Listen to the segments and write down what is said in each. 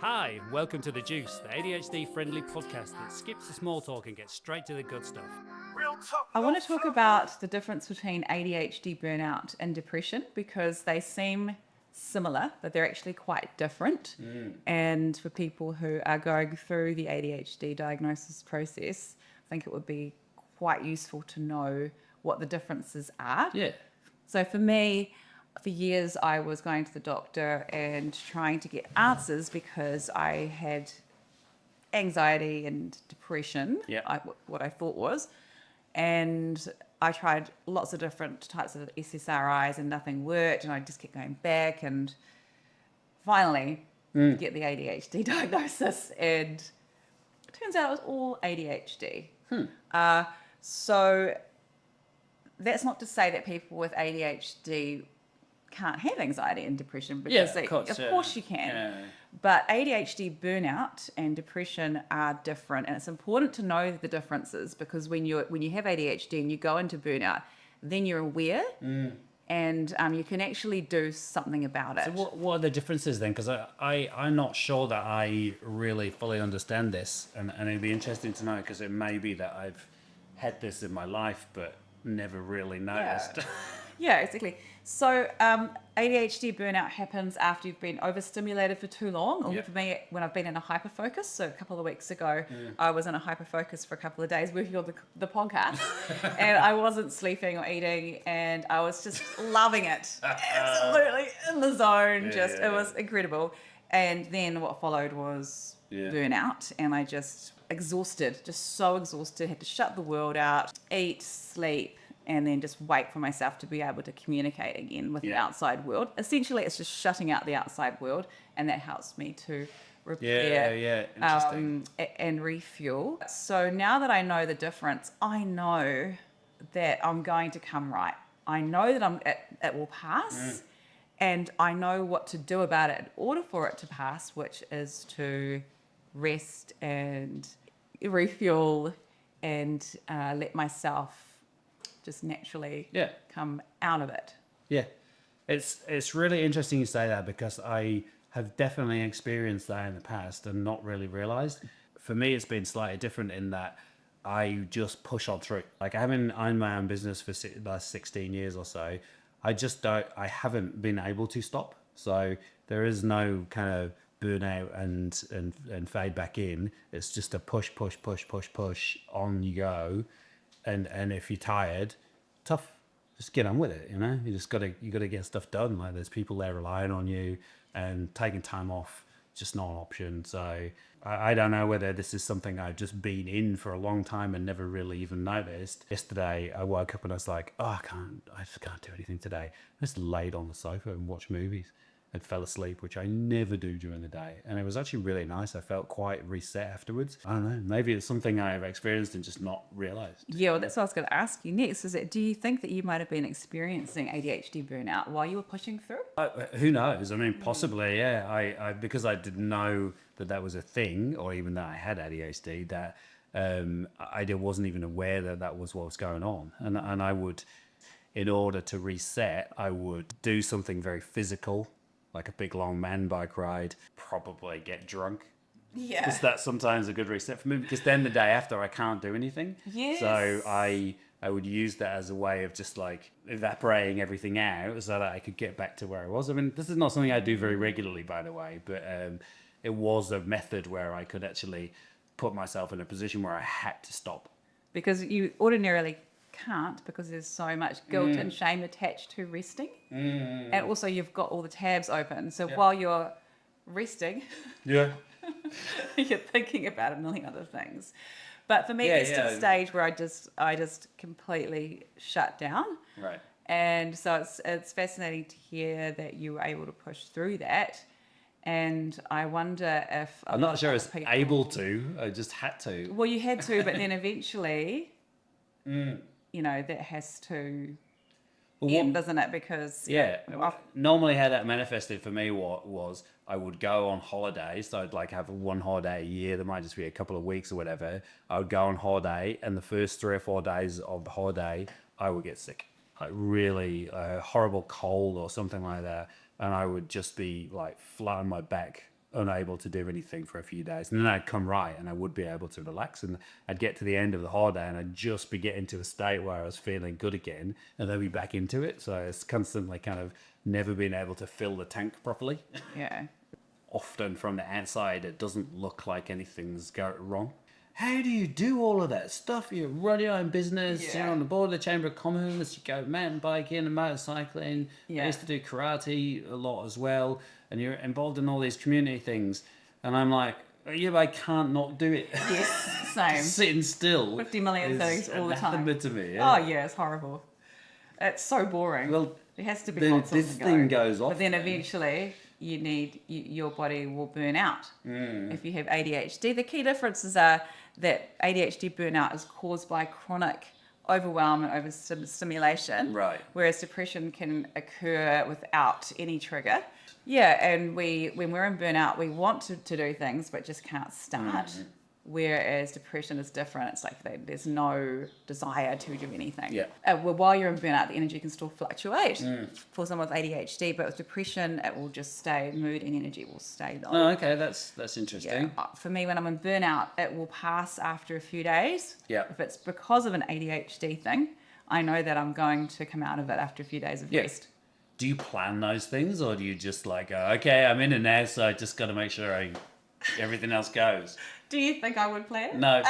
Hi, welcome to The Juice, the ADHD-friendly podcast that skips the small talk and gets straight to the good stuff. I want to talk about the difference between ADHD burnout and depression because they seem similar, but they're actually quite different. And for people who are going through the ADHD diagnosis process, I think it would be quite useful to know what the differences are. Yeah. So for me, for years, I was going to the doctor and trying to get answers because I had anxiety and depression, what I thought was. And I tried lots of different types of SSRIs and nothing worked. And I just kept going back and finally get the ADHD diagnosis. And it turns out it was all ADHD. So that's not to say that people with ADHD can't have anxiety and depression because of course you can. Yeah. But ADHD burnout and depression are different, and it's important to know the differences because when you have ADHD and you go into burnout, then you're aware and you can actually do something about it. So what are the differences then? Because I'm not sure that I really fully understand this, and it'd be interesting to know because it may be that I've had this in my life but never really noticed. Yeah, exactly. So ADHD burnout happens after you've been overstimulated for too long. Or for me, when I've been in a hyperfocus. So a couple of weeks ago, I was in a hyperfocus for a couple of days working on the podcast. And I wasn't sleeping or eating. And I was just loving it. Absolutely in the zone. It was incredible. And then what followed was burnout. And I just so exhausted, had to shut the world out, eat, sleep, and then just wait for myself to be able to communicate again with the outside world. Essentially, it's just shutting out the outside world, and that helps me to repair and refuel. So now that I know the difference, I know that I'm going to come right. I know that it will pass, and I know what to do about it in order for it to pass, which is to rest and refuel and let myself just naturally come out of it. Yeah, it's really interesting you say that because I have definitely experienced that in the past and not really realized. For me, it's been slightly different in that I just push on through. Like I haven't owned my own business for the last 16 years or so. I haven't been able to stop. So there is no kind of burnout and fade back in. It's just a push on you go. And if you're tired, tough, just get on with it, you know? You gotta get stuff done. Like there's people there relying on you, and taking time off just not an option. So I don't know whether this is something I've just been in for a long time and never really even noticed. Yesterday I woke up and I was like, I just can't do anything today. I just laid on the sofa and watched movies and fell asleep, which I never do during the day. And it was actually really nice. I felt quite reset afterwards. I don't know, maybe it's something I've experienced and just not realized. Yeah, well, that's what I was going to ask you next. Do you think that you might have been experiencing ADHD burnout while you were pushing through? Who knows? I mean, possibly, yeah. I because I didn't know that was a thing, or even that I had ADHD, that I wasn't even aware that was what was going on. And I would, in order to reset, I would do something very physical, like a big long man bike ride, probably get drunk. Yeah. Because that's sometimes a good reset for me, because then the day after I can't do anything. Yes. So I would use that as a way of just like evaporating everything out so that I could get back to where I was. I mean, this is not something I do very regularly, by the way, but it was a method where I could actually put myself in a position where I had to stop. Because you ordinarily can't, because there's so much guilt and shame attached to resting. And also you've got all the tabs open. So while you're resting, you're thinking about a million other things. But for me, it's to the stage where I just completely shut down. Right. And so it's fascinating to hear that you were able to push through that. And I wonder if... I'm not sure I was able to. I just had to. Well, you had to, but then eventually... that has to end, doesn't it? Because normally how that manifested for me was I would go on holidays. So I'd like have one holiday a year. There might just be a couple of weeks or whatever. I would go on holiday, and the first 3 or 4 days of the holiday, I would get sick, like really horrible cold or something like that. and I would just be like flat on my back, unable to do anything for a few days. And then I'd come right and I would be able to relax, and I'd get to the end of the holiday and I'd just be getting to a state where I was feeling good again, and then be back into it. So it's constantly kind of never been able to fill the tank properly. Yeah. Often from the outside, it doesn't look like anything's going wrong. How do you do all of that stuff? You run your own business, Yeah. you're on the board of the Chamber of Commerce, you go mountain biking and motorcycling. Yeah. I used to do karate a lot as well, and you're involved in all these community things. And I'm like, yeah, but I can't not do it. Yes, same. Sitting still 50 million is things all the time. anathema to me. Oh, yeah, it's horrible. It's so boring. Well, there has to be then lots of this thing goes off. But then eventually your body will burn out if you have ADHD. The key differences are that ADHD burnout is caused by chronic overwhelm and overstimulation, Right. whereas depression can occur without any trigger. Yeah, and when we're in burnout, we want to do things but just can't start. Whereas depression is different. It's like there's no desire to do anything. Yeah. Well, while you're in burnout, the energy can still fluctuate for someone with ADHD, but with depression, it will just stay, mood and energy will stay low. Oh, okay, that's interesting. Yeah. For me, when I'm in burnout, it will pass after a few days. Yeah. If it's because of an ADHD thing, I know that I'm going to come out of it after a few days of rest. Do you plan those things, or do you just like go, okay, I'm in it now, so I just got to make sure everything else goes? Do you think I would plan? No.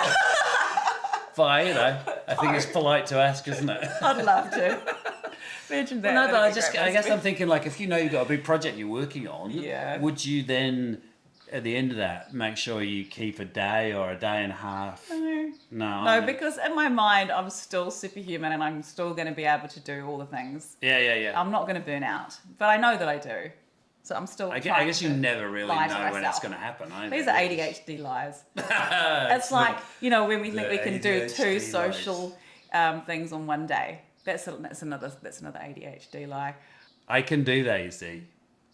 But I think it's polite to ask, isn't it? I'd love to. Imagine that. Well, no, but That'd be I great. guess I'm thinking, like, if you know you've got a big project you're working on, Yeah. would you then, at the end of that, make sure you keep a day or a day and a half? No, because in my mind, I'm still superhuman and I'm still going to be able to do all the things. Yeah. I'm not going to burn out, but I know that I do. So I'm still I trying guess you to never really lie to know when it's myself. going to happen. Either. These are ADHD lies. It's like, when we think we can do two ADHD social things on one day. That's another ADHD lie. I can do that, you see.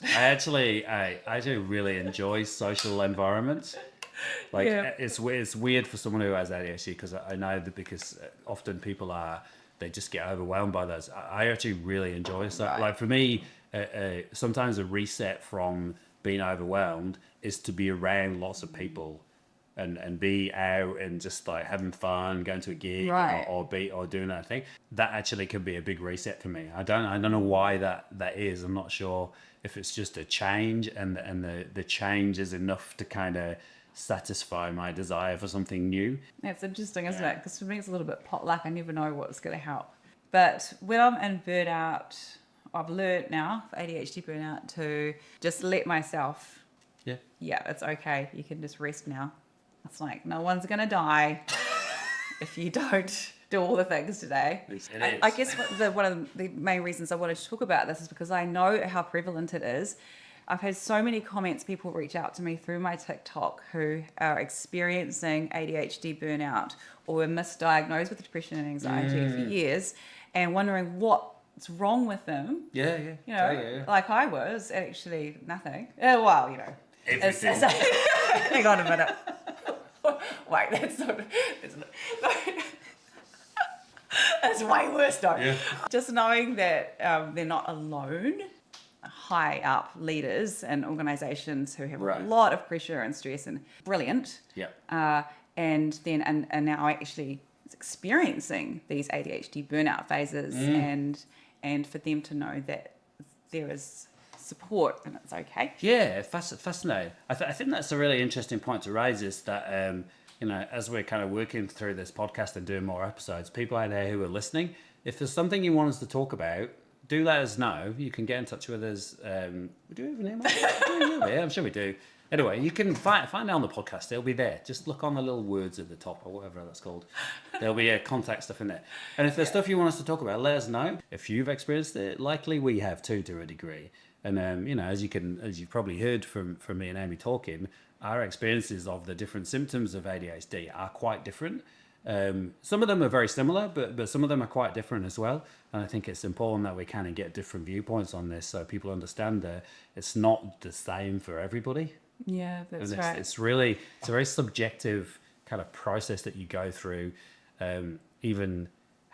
I do really enjoy social environments. Like, it's weird for someone who has ADHD, because I know that, because often people they just get overwhelmed by those. I actually really enjoy so. Right. Like, for me, sometimes a reset from being overwhelmed is to be around lots of people and be out and just like having fun, going to a gig, Right. or doing that thing. That actually can be a big reset for me. I don't know why that is. I'm not sure if it's just a change, and the change is enough to kind of satisfy my desire for something new. That's interesting, isn't it? Because for me, it's a little bit potluck. I never know what's going to help. But when I'm in burnout, I've learned now, for ADHD burnout, to just let myself, it's okay. You can just rest now. It's like, no one's going to die if you don't do all the things today. I guess one of the main reasons I wanted to talk about this is because I know how prevalent it is. I've had so many comments, people reach out to me through my TikTok who are experiencing ADHD burnout or were misdiagnosed with depression and anxiety for years and wondering what's wrong with them. Yeah. Like I was, actually nothing. Well, Everything. Hang on a minute. Wait, that's not. That's way worse, though. Yeah. Just knowing that they're not alone. High up leaders and organisations who have a lot of pressure and stress and brilliant. Yeah. And now actually experiencing these ADHD burnout phases and for them to know that there is support and it's okay. Yeah, fascinating. I think that's a really interesting point to raise, is that, as we're kind of working through this podcast and doing more episodes, people out there who are listening, if there's something you want us to talk about, do let us know. You can get in touch with us. Do we have an email? Yeah, I'm sure we do. Anyway, you can find it on the podcast. It'll be there. Just look on the little words at the top or whatever that's called. There'll be contact stuff in there. And if there's stuff you want us to talk about, let us know. If you've experienced it, likely we have too, to a degree. And as you've probably heard from me and Amy talking, our experiences of the different symptoms of ADHD are quite different. Some of them are very similar, but some of them are quite different as well. And I think it's important that we kind of get different viewpoints on this, so people understand that it's not the same for everybody. Yeah, that's right. It's a very subjective kind of process that you go through. Even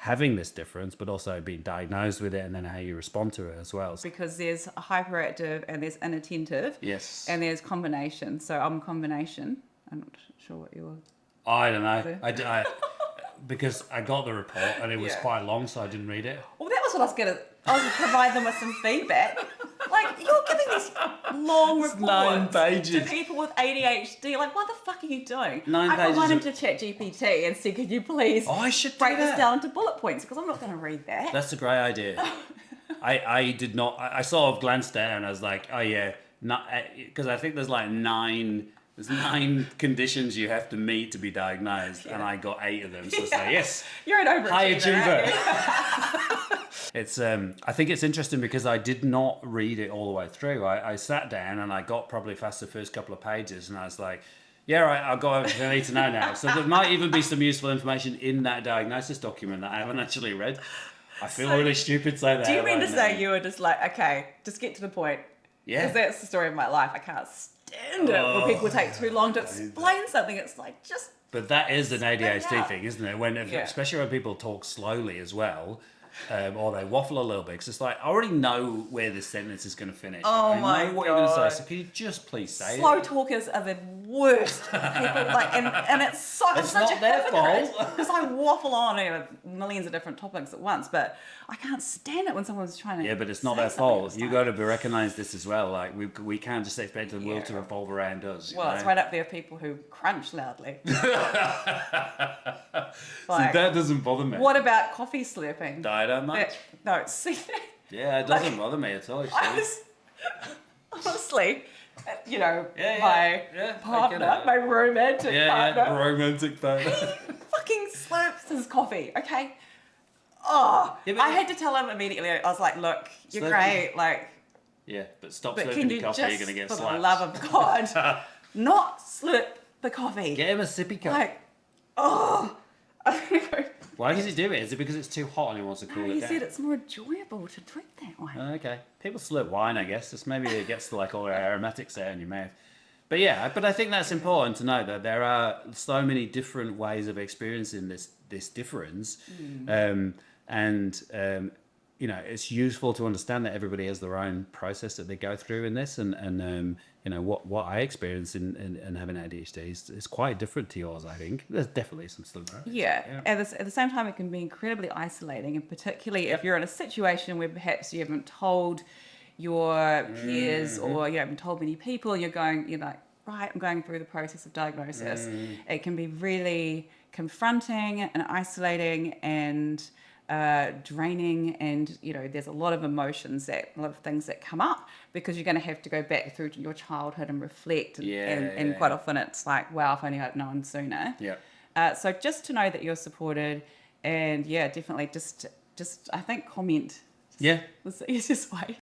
having this difference, but also being diagnosed with it, and then how you respond to it as well. Because there's hyperactive and there's inattentive. Yes. And there's combination. So I'm combination. I'm not sure what you were. I don't know. Because I got the report and it was quite long, so I didn't read it. Well, that was what I was going to... I was going to provide them with some feedback. Like, you're giving these long reports 9 pages. to people with ADHD. Like, what the fuck are you doing? 9 I pages got of- into ChatGPT and said, could you please I should break do this that. down into bullet points? Because I'm not going to read that. That's a great idea. I did not. I sort of glanced at it and I was like, oh yeah, because I think there's like 9 conditions you have to meet to be diagnosed, and I got 8 of them. So it's like, yes, You're an overachiever. high achiever. Aren't you? It's I think it's interesting because I did not read it all the way through. I sat down and I got probably past the first couple of pages, and I was like, yeah, right, I've got everything I need to know now. So there might even be some useful information in that diagnosis document that I haven't actually read. I feel really stupid saying that. Do you mean to right say now. you were just like, okay, just get to the point? Yeah. Because that's the story of my life. I can't stand it when people take too long to explain something. It's like, just... But that is an ADHD out. thing, isn't it? When, especially when people talk slowly as well, or they waffle a little bit, because it's like, I already know where this sentence is going to finish. I know what you're going to say, so can you just please say Slow it? talkers are the worst people. Like, and it's so It's such not a their hypocrite fault. because I waffle on with millions of different topics at once, but I can't stand it when someone's trying to. Yeah, but it's not say their something fault. that's You like- got to recognize this as well. Like we can't just expect the world to revolve around us. you Well, know? it's right up there with people who crunch loudly. See, Like, that doesn't bother me. what about coffee slurping? I don't much. No, see, Yeah, it doesn't bother me at all. I Actually. was honestly, you know, Yeah, my I get partner, it. my romantic partner, romantic partner. fucking slurps his coffee. Okay. Oh, Yeah, but- I had to tell him immediately. I was like, "Look, you're Slurping- great. Like, Yeah, but stop but slurping can the you coffee. just, You're gonna get for slapped. the love of God, not slurp the coffee? Get him a sippy cup. Like, oh." Why does he do it? Is it because it's too hot and he wants to cool He it down? said it's more enjoyable to drink that way. Okay. People slurp wine, I guess. It's maybe it gets to like all the aromatics there in your mouth. But yeah, but I think that's important to know that there are so many different ways of experiencing this difference. You know, it's useful to understand that everybody has their own process that they go through in this, and you know what I experience in having ADHD is quite different to yours. I think there's definitely some similarities. Yeah. At the same time, it can be incredibly isolating, and particularly if you're in a situation where perhaps you haven't told your peers or you haven't told many people, you're like, right, I'm going through the process of diagnosis. It can be really confronting and isolating and draining, and you know there's a lot of emotions a lot of things that come up because you're going to have to go back through to your childhood and reflect, and quite often it's like, wow, if only I'd known sooner. So just to know that you're supported, and definitely just I think comment. Yeah. Was the easiest way.